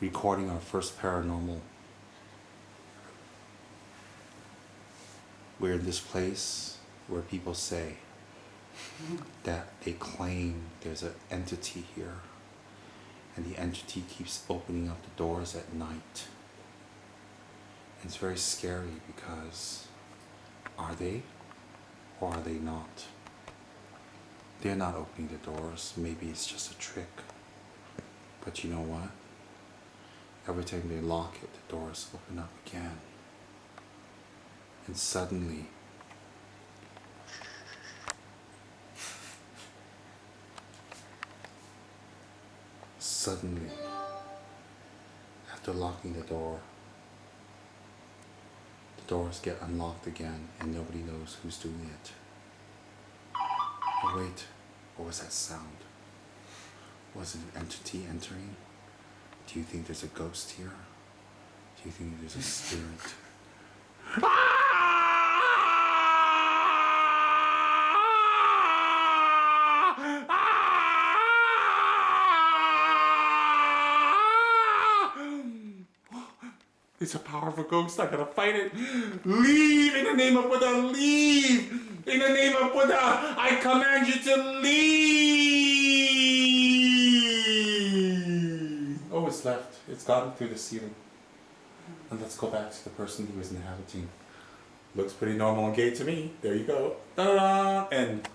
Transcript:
recording our first paranormal. We're in this place where people say that they claim there's an entity here, and the entity keeps opening up the doors at night. And it's very scary because are they or are they not? They're not opening the doors. Maybe it's just a trick. But you know what? Every time they lock it, the doors open up again. And suddenly, after locking the doors get unlocked again and nobody knows who's doing it. Oh wait, what was that sound? Was it an entity entering? Do you think there's a ghost here? Do you think there's a spirit? It's a powerful ghost. I gotta fight it. Leave in the name of Buddha. Leave in the name of Buddha. I command you to leave. Oh, it's left. It's gotten through the ceiling. And let's go back to the person who was inhabiting. Looks pretty normal and gay to me. There you go. Ta-da! And